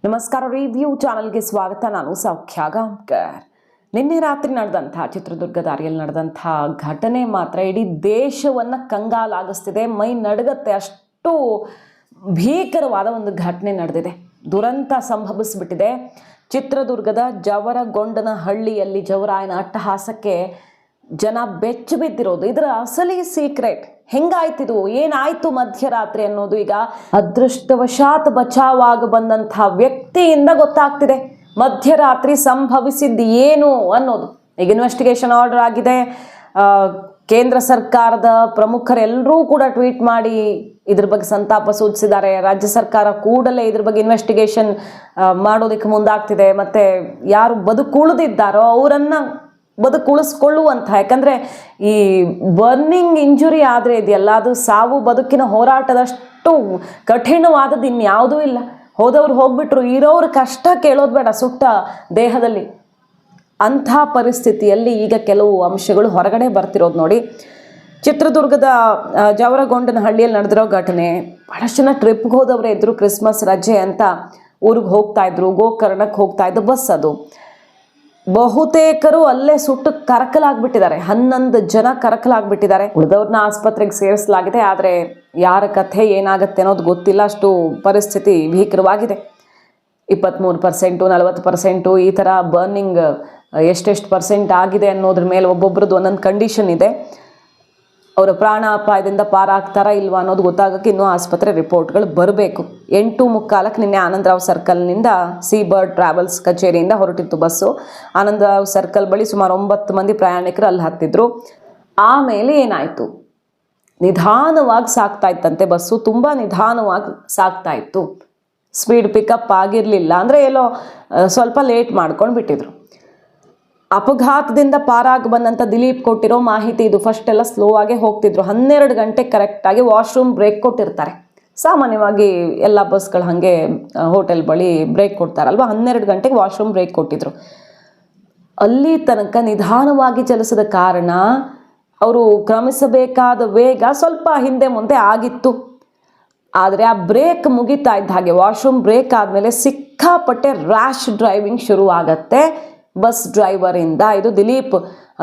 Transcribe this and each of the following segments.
ನಮಸ್ಕಾರ. ರಿವ್ಯೂ ಚಾನಲ್ಗೆ ಸ್ವಾಗತ. ನಾನು ಸೌಖ್ಯ ಗಾಂವ್ಕರ್. ನಿನ್ನೆ ರಾತ್ರಿ ನಡೆದಂಥ ಚಿತ್ರದುರ್ಗ ದಾರಿಯಲ್ಲಿ ನಡೆದಂಥ ಘಟನೆ ಮಾತ್ರ ಇಡೀ ದೇಶವನ್ನು ಕಂಗಾಲಾಗಿಸ್ತಿದೆ. ಮೈ ನಡುಗತ್ತೆ, ಅಷ್ಟು ಭೀಕರವಾದ ಒಂದು ಘಟನೆ ನಡೆದಿದೆ. ದುರಂತ ಸಂಭವಿಸಿಬಿಟ್ಟಿದೆ. ಚಿತ್ರದುರ್ಗದ ಜವರಗೊಂಡನಹಳ್ಳಿಯಲ್ಲಿ ಜವರಾಯನ ಅಟ್ಟಹಾಸಕ್ಕೆ ಜನ ಬೆಚ್ಚಿ ಬಿದ್ದಿರೋದು. ಇದರ ಅಸಲಿ ಸೀಕ್ರೆಟ್ ಹೆಂಗಾಯ್ತಿದು, ಏನಾಯ್ತು ಮಧ್ಯರಾತ್ರಿ ಅನ್ನೋದು ಈಗ ಅದೃಷ್ಟವಶಾತ್ ಬಚಾವಾಗಿ ಬಂದಂಥ ವ್ಯಕ್ತಿಯಿಂದ ಗೊತ್ತಾಗ್ತಿದೆ. ಮಧ್ಯರಾತ್ರಿ ಸಂಭವಿಸಿದ್ದು ಏನು ಅನ್ನೋದು ಈಗ ಇನ್ವೆಸ್ಟಿಗೇಷನ್ ಆರ್ಡರ್ ಆಗಿದೆ. ಕೇಂದ್ರ ಸರ್ಕಾರದ ಪ್ರಮುಖರೆಲ್ಲರೂ ಕೂಡ ಟ್ವೀಟ್ ಮಾಡಿ ಇದ್ರ ಬಗ್ಗೆ ಸಂತಾಪ ಸೂಚಿಸಿದ್ದಾರೆ. ರಾಜ್ಯ ಸರ್ಕಾರ ಕೂಡಲೇ ಇದ್ರ ಬಗ್ಗೆ ಇನ್ವೆಸ್ಟಿಗೇಷನ್ ಮಾಡೋದಕ್ಕೆ ಮುಂದಾಗ್ತಿದೆ. ಮತ್ತು ಯಾರು ಬದುಕುಳಿದಿದ್ದಾರೋ ಅವರನ್ನು ಬದುಕುಳಿಸ್ಕೊಳ್ಳುವಂಥ, ಯಾಕಂದರೆ ಈ ಬರ್ನಿಂಗ್ ಇಂಜುರಿ ಆದರೆ ಇದೆಯಲ್ಲ, ಅದು ಸಾವು ಬದುಕಿನ ಹೋರಾಟದಷ್ಟು ಕಠಿಣವಾದದ್ದು ಇನ್ಯಾವುದೂ ಇಲ್ಲ. ಹೋದವ್ರು ಹೋಗ್ಬಿಟ್ರು, ಇರೋರು ಕಷ್ಟ ಕೇಳೋದು ಬೇಡ ಸುಟ್ಟ ದೇಹದಲ್ಲಿ. ಅಂಥ ಪರಿಸ್ಥಿತಿಯಲ್ಲಿ ಈಗ ಕೆಲವು ಅಂಶಗಳು ಹೊರಗಡೆ ಬರ್ತಿರೋದು ನೋಡಿ. ಚಿತ್ರದುರ್ಗದ ಜವರಗೊಂಡನಹಳ್ಳಿಯಲ್ಲಿ ನಡೆದಿರೋ ಘಟನೆ. ಭಾಳಷ್ಟು ಜನ ಟ್ರಿಪ್ಗೆ ಹೋದವರೇ ಇದ್ದರು. ಕ್ರಿಸ್ಮಸ್ ರಜೆ ಅಂತ ಊರಿಗೆ ಹೋಗ್ತಾಯಿದ್ರು. ಗೋಕರ್ಣಕ್ಕೆ ಹೋಗ್ತಾಯಿದ್ದು ಬಸ್ ಅದು. ಬಹುತೇಕರು ಅಲ್ಲೇ ಸುಟ್ಟು ಕರಕಲಾಗ್ಬಿಟ್ಟಿದ್ದಾರೆ. 11 ಜನ ಕರಕಲಾಗ್ಬಿಟ್ಟಿದ್ದಾರೆ. ಉಳಿದವ್ರನ್ನ ಆಸ್ಪತ್ರೆಗೆ ಸೇರಿಸಲಾಗಿದೆ. ಆದರೆ ಯಾರ ಕಥೆ ಏನಾಗುತ್ತೆ ಅನ್ನೋದು ಗೊತ್ತಿಲ್ಲ. ಅಷ್ಟು ಪರಿಸ್ಥಿತಿ ಭೀಕರವಾಗಿದೆ. 23%, 40% ಈ ಥರ ಬರ್ನಿಂಗ್ ಎಷ್ಟೆಷ್ಟು ಪರ್ಸೆಂಟ್ ಆಗಿದೆ ಅನ್ನೋದ್ರ ಮೇಲೆ ಒಬ್ಬೊಬ್ರದ್ದು ಒಂದೊಂದು ಕಂಡೀಷನ್ ಇದೆ. ಅವರ ಪ್ರಾಣ ಅಪಾಯದಿಂದ ಪಾರಾಗ್ತಾರಾ ಇಲ್ವಾ ಅನ್ನೋದು ಗೊತ್ತಾಗೋಕ್ಕೆ ಇನ್ನೂ ಆಸ್ಪತ್ರೆ ರಿಪೋರ್ಟ್ಗಳು ಬರಬೇಕು. 8:45 ನಿನ್ನೆ ಆನಂದರಾವ್ ಸರ್ಕಲ್ನಿಂದ ಸೀ ಬರ್ಡ್ ಟ್ರಾವೆಲ್ಸ್ ಕಚೇರಿಯಿಂದ ಹೊರಟಿತ್ತು ಬಸ್ಸು. ಆನಂದರಾವ್ ಸರ್ಕಲ್ ಬಳಿ ಸುಮಾರು 9 ಮಂದಿ ಪ್ರಯಾಣಿಕರು ಅಲ್ಲಿ ಹತ್ತಿದ್ರು. ಆಮೇಲೆ ಏನಾಯಿತು, ನಿಧಾನವಾಗಿ ಸಾಗ್ತಾ ಇತ್ತಂತೆ ಬಸ್ಸು. ತುಂಬ ನಿಧಾನವಾಗಿ ಸಾಗ್ತಾ ಇತ್ತು. ಸ್ಪೀಡ್ ಪಿಕಪ್ ಆಗಿರಲಿಲ್ಲ. ಅಂದರೆ ಎಲ್ಲೋ ಸ್ವಲ್ಪ ಲೇಟ್ ಮಾಡ್ಕೊಂಡು ಬಿಟ್ಟಿದ್ರು. ಅಪಘಾತದಿಂದ ಪಾರಾಗಿ ಬಂದಂಥ ದಿಲೀಪ್ ಕೊಟ್ಟಿರೋ ಮಾಹಿತಿ ಇದು. ಫಸ್ಟ್ ಎಲ್ಲ ಸ್ಲೋ ಆಗೇ ಹೋಗ್ತಿದ್ರು. 12 ಗಂಟೆ ಕರೆಕ್ಟಾಗಿ ವಾಶ್ರೂಮ್ ಬ್ರೇಕ್ ಕೊಟ್ಟಿರ್ತಾರೆ. ಸಾಮಾನ್ಯವಾಗಿ ಎಲ್ಲ ಬಸ್ಗಳು ಹಾಗೆ ಹೋಟೆಲ್ ಬಳಿ ಬ್ರೇಕ್ ಕೊಡ್ತಾರಲ್ವ. 12 ಗಂಟೆಗೆ ವಾಶ್ರೂಮ್ ಬ್ರೇಕ್ ಕೊಟ್ಟಿದ್ರು. ಅಲ್ಲಿ ತನಕ ನಿಧಾನವಾಗಿ ಚಲಿಸಿದ ಕಾರಣ ಅವರು ಕ್ರಮಿಸಬೇಕಾದ ವೇಗ ಸ್ವಲ್ಪ ಹಿಂದೆ ಮುಂದೆ ಆಗಿತ್ತು. ಆದರೆ ಆ ಬ್ರೇಕ್ ಮುಗಿತಾ ಇದ್ದ ಹಾಗೆ, ವಾಶ್ರೂಮ್ ಬ್ರೇಕ್ ಆದಮೇಲೆ ಸಿಕ್ಕಾಪಟ್ಟೆ ರ್ಯಾಶ್ ಡ್ರೈವಿಂಗ್ ಶುರು ಆಗತ್ತೆ ಬಸ್ ಡ್ರೈವರಿಂದ. ಇದು ದಿಲೀಪ್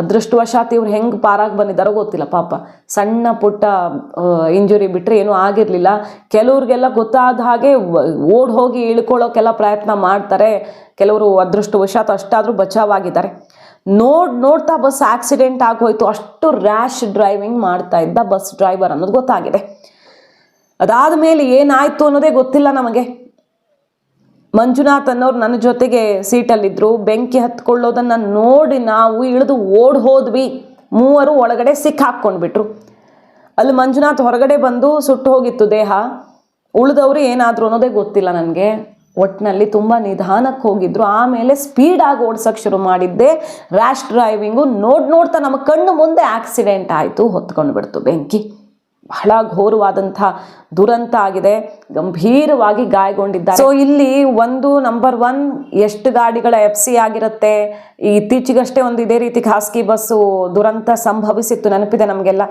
ಅದೃಷ್ಟವಶಾತ್ ಇವ್ರು ಹೆಂಗೆ ಪಾರಾಗಿ ಬಂದಿದ್ದಾರೋ ಗೊತ್ತಿಲ್ಲ. ಪಾಪ ಸಣ್ಣ ಪುಟ್ಟ ಇಂಜುರಿ ಬಿಟ್ಟರೆ ಏನೂ ಆಗಿರಲಿಲ್ಲ. ಕೆಲವ್ರಿಗೆಲ್ಲ ಗೊತ್ತಾದ ಹಾಗೆ ಓಡ್ ಹೋಗಿ ಇಳ್ಕೊಳ್ಳೋಕೆಲ್ಲ ಪ್ರಯತ್ನ ಮಾಡ್ತಾರೆ. ಕೆಲವರು ಅದೃಷ್ಟವಶಾತ್ ಅಷ್ಟಾದರೂ ಬಚಾವಾಗಿದ್ದಾರೆ. ನೋಡ್ತಾ ಬಸ್ ಆಕ್ಸಿಡೆಂಟ್ ಆಗೋಯ್ತು. ಅಷ್ಟು ರ್ಯಾಶ್ ಡ್ರೈವಿಂಗ್ ಮಾಡ್ತಾ ಇದ್ದ ಬಸ್ ಡ್ರೈವರ್ ಅನ್ನೋದು ಗೊತ್ತಾಗಿದೆ. ಅದಾದ ಮೇಲೆ ಏನಾಯಿತು ಅನ್ನೋದೇ ಗೊತ್ತಿಲ್ಲ ನಮಗೆ. ಮಂಜುನಾಥ್ ಅನ್ನೋರು ನನ್ನ ಜೊತೆಗೆ ಸೀಟಲ್ಲಿದ್ದರು. ಬೆಂಕಿ ಹತ್ಕೊಳ್ಳೋದನ್ನು ನೋಡಿ ನಾವು ಇಳಿದು ಓಡ್ ಹೋದ್ವಿ. 3 ಒಳಗಡೆ ಸಿಕ್ಕಾಕ್ಕೊಂಡ್ಬಿಟ್ರು. ಅಲ್ಲಿ ಮಂಜುನಾಥ್ ಹೊರಗಡೆ ಬಂದು ಸುಟ್ಟು ಹೋಗಿತ್ತು ದೇಹ. ಉಳಿದವರು ಏನಾದರೂ ಅನ್ನೋದೇ ಗೊತ್ತಿಲ್ಲ ನನಗೆ. ಒಟ್ಟಿನಲ್ಲಿ ತುಂಬ ನಿಧಾನಕ್ಕೆ ಹೋಗಿದ್ರು. ಆಮೇಲೆ ಸ್ಪೀಡಾಗಿ ಓಡ್ಸೋಕ್ಕೆ ಶುರು ಮಾಡಿದ್ದೆ. ರ್ಯಾಶ್ ಡ್ರೈವಿಂಗು ನೋಡ್ತಾ ನಮ್ಮ ಕಣ್ಣು ಮುಂದೆ ಆಕ್ಸಿಡೆಂಟ್ ಆಯಿತು. ಹೊತ್ಕೊಂಡು ಬಿಡ್ತು ಬೆಂಕಿ. ಬಹಳ ಘೋರವಾದಂಥ ದುರಂತ ಆಗಿದೆ. ಗಂಭೀರವಾಗಿ ಗಾಯಗೊಂಡಿದ್ದಾರೆ. ಸೊ ಇಲ್ಲಿ ನಂಬರ್ 1 ಎಷ್ಟು ಗಾಡಿಗಳ FC ಆಗಿರುತ್ತೆ. ಇತ್ತೀಚೆಗಷ್ಟೇ ಒಂದು ಇದೇ ರೀತಿ ಖಾಸಗಿ ಬಸ್ಸು ದುರಂತ ಸಂಭವಿಸಿತ್ತು, ನೆನಪಿದೆ ನಮಗೆಲ್ಲ.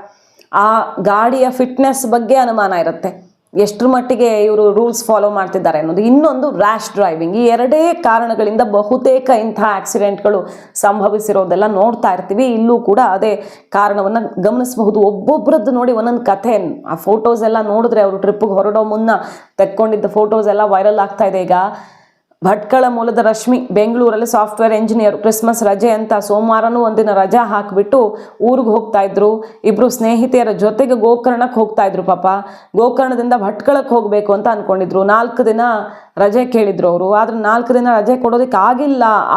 ಆ ಗಾಡಿಯ ಫಿಟ್ನೆಸ್ ಬಗ್ಗೆ ಅನುಮಾನ ಇರುತ್ತೆ, ಎಷ್ಟರ ಮಟ್ಟಿಗೆ ಇವರು ರೂಲ್ಸ್ ಫಾಲೋ ಮಾಡ್ತಿದ್ದಾರೆ ಅನ್ನೋದು. ಇನ್ನೊಂದು ರ್ಯಾಶ್ ಡ್ರೈವಿಂಗ್. ಈ 2 ಕಾರಣಗಳಿಂದ ಬಹುತೇಕ ಇಂಥ ಆಕ್ಸಿಡೆಂಟ್ಗಳು ಸಂಭವಿಸಿರೋದೆಲ್ಲ ನೋಡ್ತಾ ಇರ್ತೀವಿ. ಇಲ್ಲೂ ಕೂಡ ಅದೇ ಕಾರಣವನ್ನು ಗಮನಿಸಬಹುದು. ಒಬ್ಬೊಬ್ಬರದ್ದು ನೋಡಿ ಒಂದೊಂದು ಕಥೆ. ಆ ಫೋಟೋಸ್ ಎಲ್ಲ ನೋಡಿದ್ರೆ ಅವರು ಟ್ರಿಪ್ಪಿಗೆ ಹೊರಡೋ ಮುನ್ನ ತೆಕ್ಕೊಂಡಿದ್ದ ಫೋಟೋಸ್ ಎಲ್ಲ ವೈರಲ್ ಆಗ್ತಾ ಇದೆ ಈಗ. ಭಟ್ಕಳ ಮೂಲದ ರಶ್ಮಿ ಬೆಂಗಳೂರಲ್ಲಿ ಸಾಫ್ಟ್ವೇರ್ ಇಂಜಿನಿಯರ್. ಕ್ರಿಸ್ಮಸ್ ರಜೆ ಅಂತ ಸೋಮವಾರನೂ ಒಂದಿನ ರಜಾ ಹಾಕಿಬಿಟ್ಟು ಊರಿಗೆ ಹೋಗ್ತಾ ಇದ್ರು. ಇಬ್ಬರು ಸ್ನೇಹಿತೆಯರ ಜೊತೆಗೆ ಗೋಕರ್ಣಕ್ಕೆ ಹೋಗ್ತಾ ಇದ್ರು. ಪಾಪ ಗೋಕರ್ಣದಿಂದ ಭಟ್ಕಳಕ್ಕೆ ಹೋಗಬೇಕು ಅಂತ ಅಂದ್ಕೊಂಡಿದ್ರು. 4 ದಿನ ರಜೆ ಕೇಳಿದ್ರು ಅವರು. ಆದರೆ 4 ದಿನ ರಜೆ ಕೊಡೋದಕ್ಕೆ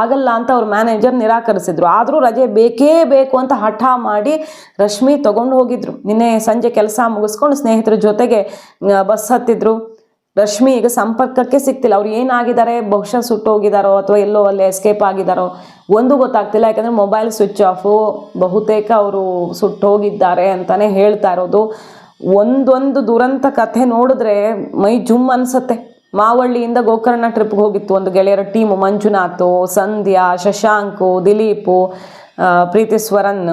ಆಗಲ್ಲ ಅಂತ ಅವ್ರ ಮ್ಯಾನೇಜರ್ ನಿರಾಕರಿಸಿದ್ರು. ಆದರೂ ರಜೆ ಬೇಕೇ ಬೇಕು ಅಂತ ಹಠ ಮಾಡಿ ರಶ್ಮಿ ತೊಗೊಂಡು ಹೋಗಿದ್ರು. ನಿನ್ನೆ ಸಂಜೆ ಕೆಲಸ ಮುಗಿಸ್ಕೊಂಡು ಸ್ನೇಹಿತರ ಜೊತೆಗೆ ಬಸ್ ಹತ್ತಿದ್ರು. ರಶ್ಮಿ ಈಗ ಸಂಪರ್ಕಕ್ಕೆ ಸಿಗ್ತಿಲ್ಲ. ಅವ್ರು ಏನಾಗಿದ್ದಾರೆ, ಬಹುಶಃ ಸುಟ್ಟೋಗಿದ್ದಾರೋ ಅಥವಾ ಎಲ್ಲೋ ಅಲ್ಲೇ ಎಸ್ಕೇಪ್ ಆಗಿದ್ದಾರೋ ಒಂದು ಗೊತ್ತಾಗ್ತಿಲ್ಲ. ಯಾಕಂದರೆ ಮೊಬೈಲ್ ಸ್ವಿಚ್ ಆಫು. ಬಹುತೇಕ ಅವರು ಸುಟ್ಟೋಗಿದ್ದಾರೆ ಅಂತಲೇ ಹೇಳ್ತಾ ಇರೋದು. ಒಂದೊಂದು ದುರಂತ ಕಥೆ ನೋಡಿದ್ರೆ ಮೈ ಜುಮ್ ಅನಿಸುತ್ತೆ. ಮಾವಳ್ಳಿಯಿಂದ ಗೋಕರ್ಣ ಟ್ರಿಪ್ಗೆ ಹೋಗಿತ್ತು ಒಂದು ಗೆಳೆಯರ ಟೀಮು. ಮಂಜುನಾಥು, ಸಂಧ್ಯಾ, ಶಶಾಂಕು, ದಿಲೀಪು, ಪ್ರೀತಿಸ್ವರನ್,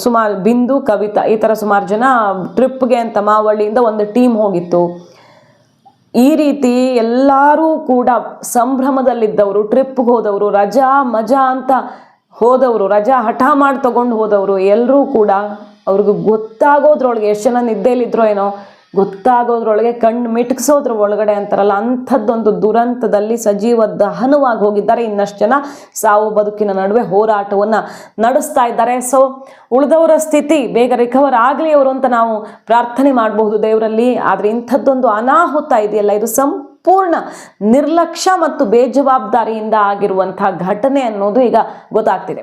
ಸುಮಾರು ಬಿಂದು, ಕವಿತಾ, ಈ ಥರ ಸುಮಾರು ಜನ ಟ್ರಿಪ್ಗೆ ಅಂತ ಮಾವಳ್ಳಿಯಿಂದ ಒಂದು ಟೀಮ್ ಹೋಗಿತ್ತು. ಈ ರೀತಿ ಎಲ್ಲರೂ ಕೂಡ ಸಂಭ್ರಮದಲ್ಲಿದ್ದವರು, ಟ್ರಿಪ್ಗೆ ಹೋದವರು, ರಜಾ ಮಜಾ ಅಂತ ಹೋದವರು, ರಜಾ ಹಠ ಮಾಡಿ ತಗೊಂಡು ಹೋದವರು ಎಲ್ಲರೂ ಕೂಡ ಅವ್ರಿಗೆ ಗೊತ್ತಾಗೋದ್ರೊಳಗೆ ಎಷ್ಟು ಜನ ನಿದ್ದೆಯಲ್ಲಿದ್ರೋ ಏನೋ ಗೊತ್ತಾಗೋದ್ರೊಳಗೆ ಕಣ್ಣು ಮಿಟುಕಿಸೋದ್ರ ಒಳಗಡೆ ಅಂತಾರಲ್ಲ, ಅಂಥದ್ದೊಂದು ದುರಂತದಲ್ಲಿ ಸಜೀವ ದಹನವಾಗಿ ಹೋಗಿದ್ದಾರೆ. ಇನ್ನಷ್ಟು ಜನ ಸಾವು ಬದುಕಿನ ನಡುವೆ ಹೋರಾಟವನ್ನು ನಡೆಸ್ತಾ ಇದ್ದಾರೆ. ಸೊ ಉಳಿದವರ ಸ್ಥಿತಿ ಬೇಗ ರಿಕವರ್ ಆಗಲಿ ಅವರು ಅಂತ ನಾವು ಪ್ರಾರ್ಥನೆ ಮಾಡಬಹುದು ದೇವರಲ್ಲಿ. ಆದರೆ ಇಂಥದ್ದೊಂದು ಅನಾಹುತ ಇದೆಯಲ್ಲ, ಇದು ಸಂಪೂರ್ಣ ನಿರ್ಲಕ್ಷ್ಯ ಮತ್ತು ಬೇಜವಾಬ್ದಾರಿಯಿಂದ ಆಗಿರುವಂತಹ ಘಟನೆ ಅನ್ನೋದು ಈಗ ಗೊತ್ತಾಗ್ತಿದೆ.